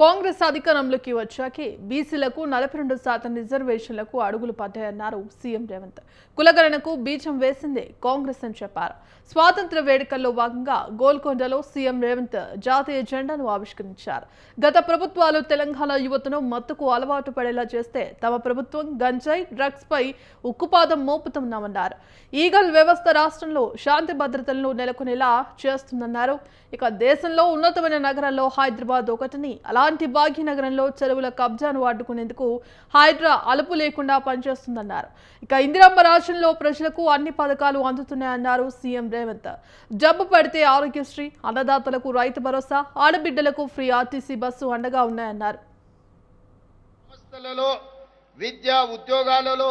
కాంగ్రెస్ అధికారంలోకి వచ్చాకే బీసీలకు 42% రిజర్వేషన్లకు అడుగులు పడ్డాయన్నారు సీఎం రేవంత్. కులగణనకు బీజం వేసిందే కాంగ్రెస్ అని చెప్పారు. స్వాతంత్ర వేడుకల్లో భాగంగా గోల్కొండలో సీఎం రేవంత్ జాతీయ జెండాను ఆవిష్కరించారు. గత ప్రభుత్వాలు తెలంగాణ యువతను మత్తుకు అలవాటు పడేలా చేస్తే తమ ప్రభుత్వం గంజాయి, డ్రగ్స్ పై ఉక్కుపాదం మోపుతున్నామన్నారు. ఈగల్ వ్యవస్థ రాష్ట్రంలో శాంతి భద్రతలను నెలకొనేలా చేస్తుందన్నారు. ఇక దేశంలో ఉన్నతమైన నగరాల్లో హైదరాబాద్ ఒకటిని, అలాంటి భాగ్యనగరంలో చెరువుల కబ్జాను అడ్డుకునేందుకు హైడ్రా అలుపు లేకుండా పనిచేస్తుందన్నారు. ఇక ఇందిరమ్మ రాజ్యంలో ప్రజలకు అన్ని పథకాలు అందుతున్నాయన్నారు సీఎం రేవంత్. జబ్బు పడితే ఆరోగ్యశ్రీ, అన్నదాతలకు రైతు భరోసా, ఆడబిడ్డలకు ఫ్రీ ఆర్టీసీ బస్సు అండగా ఉన్నాయన్నారు. విద్యా ఉద్యోగాలలో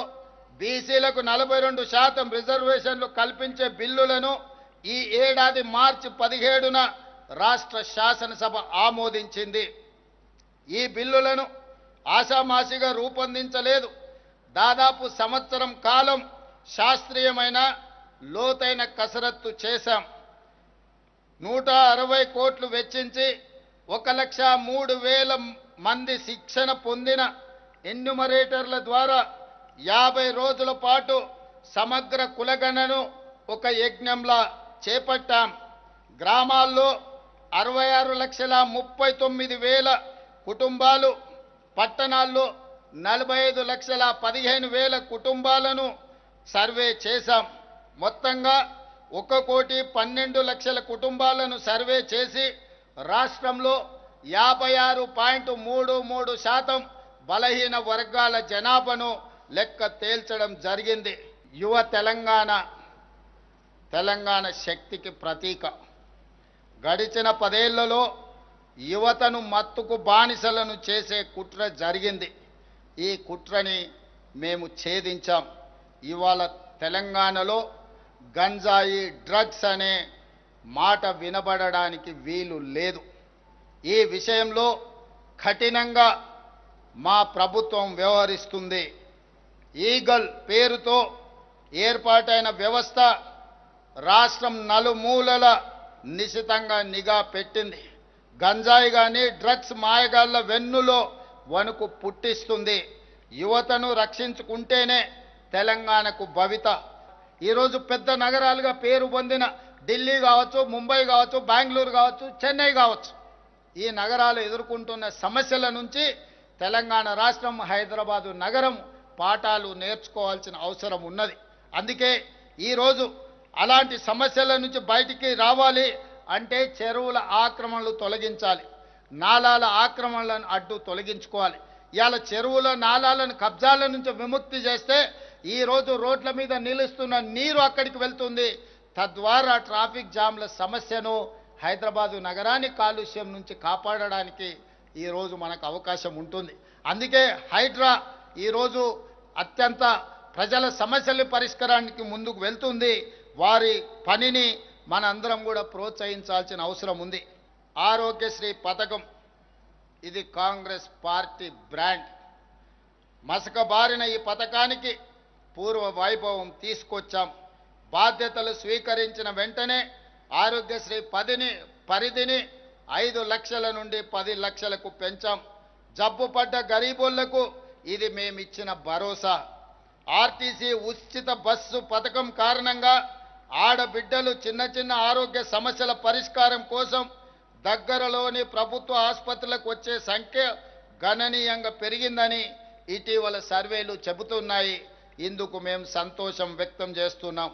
బీసీలకు 42% రిజర్వేషన్లు కల్పించే బిల్లులను ఈ ఏడాది మార్చి 17న రాష్ట్ర శాసనసభ ఆమోదించింది. ఈ బిల్లులను ఆషామాషిగా రూపొందించలేదు. దాదాపు సంవత్సరం కాలం శాస్త్రీయమైన లోతైన కసరత్తు చేశాం. 160 కోట్లు వెచ్చించి 1,03,000 మంది శిక్షణ పొందిన ఎన్యూమరేటర్ల ద్వారా 50 రోజుల పాటు సమగ్ర కులగణను ఒక యజ్ఞంలా చేపట్టాం. గ్రామాల్లో 66,39,000 కుటుంబాలు, పట్టణాల్లో 45,15,000 కుటుంబాలను సర్వే చేశాం. మొత్తంగా 1,12,00,000 కుటుంబాలను సర్వే చేసి రాష్ట్రంలో 56.33% బలహీన వర్గాల జనాభాను లెక్క తేల్చడం జరిగింది. యువ తెలంగాణ శక్తికి ప్రతీక. గడిచిన 10 ఏళ్లలో యువతను మత్తుకు బానిసలను చేసే కుట్ర జరిగింది. ఈ కుట్రని మేము ఛేదించాం. ఇవాళ తెలంగాణలో గంజాయి, డ్రగ్స్ అనే మాట వినబడడానికి వీలు లేదు. ఈ విషయంలో కఠినంగా మా ప్రభుత్వం వ్యవహరిస్తుంది. ఈగల్ పేరుతో ఏర్పాటైన వ్యవస్థ రాష్ట్రం నలుమూలల నిశితంగా నిఘా పెట్టింది. గంజాయి కానీ డ్రగ్స్ మాయగాళ్ల వెన్నులో వణుకు పుట్టిస్తుంది. యువతను రక్షించుకుంటేనే తెలంగాణకు భవిత. ఈరోజు పెద్ద నగరాలుగా పేరు పొందిన ఢిల్లీ కావచ్చు, ముంబై కావచ్చు, బెంగళూరు కావచ్చు, చెన్నై కావచ్చు, ఈ నగరాలు ఎదుర్కొంటున్న సమస్యల నుంచి తెలంగాణ రాష్ట్రం, హైదరాబాదు నగరం పాఠాలు నేర్చుకోవాల్సిన అవసరం ఉన్నది. అందుకే ఈరోజు అలాంటి సమస్యల నుంచి బయటికి రావాలి అంటే చెరువుల ఆక్రమణలు తొలగించాలి, నాలాల ఆక్రమణలను అడ్డు తొలగించుకోవాలి. ఇవాళ చెరువుల నాలాలను కబ్జాల నుంచి విముక్తి చేస్తే ఈరోజు రోడ్ల మీద నిలుస్తున్న నీరు అక్కడికి వెళ్తుంది. తద్వారా ట్రాఫిక్ జామ్ల సమస్యను, హైదరాబాదు నగరాన్ని కాలుష్యం నుంచి కాపాడడానికి ఈరోజు మనకు అవకాశం ఉంటుంది. అందుకే హైడ్రా ఈరోజు అత్యంత ప్రజల సమస్యల పరిష్కారానికి ముందుకు వెళ్తుంది. వారి పనిని మనందరం కూడా ప్రోత్సహించాల్సిన అవసరం ఉంది. ఆరోగ్యశ్రీ పథకం ఇది కాంగ్రెస్ పార్టీ బ్రాండ్. మసకబారిన ఈ పథకానికి పూర్వ వైభవం తీసుకొచ్చాం. బాధ్యతలు స్వీకరించిన వెంటనే ఆరోగ్యశ్రీ పరిధిని 5 లక్షల నుండి 10 లక్షలకు పెంచాం. జబ్బుపడ్డ గరీబులకు ఇది మేమిచ్చిన భరోసా. ఆర్టీసీ ఉచిత బస్సు పథకం కారణంగా ఆడబిడ్డలు చిన్న ఆరోగ్య సమస్యల పరిష్కారం కోసం దగ్గరలోని ప్రభుత్వ ఆసుపత్రులకు వచ్చే సంఖ్య గణనీయంగా పెరిగిందని ఇటీవల సర్వేలు చెబుతున్నాయి. ఇందుకు మేము సంతోషం వ్యక్తం చేస్తున్నాం.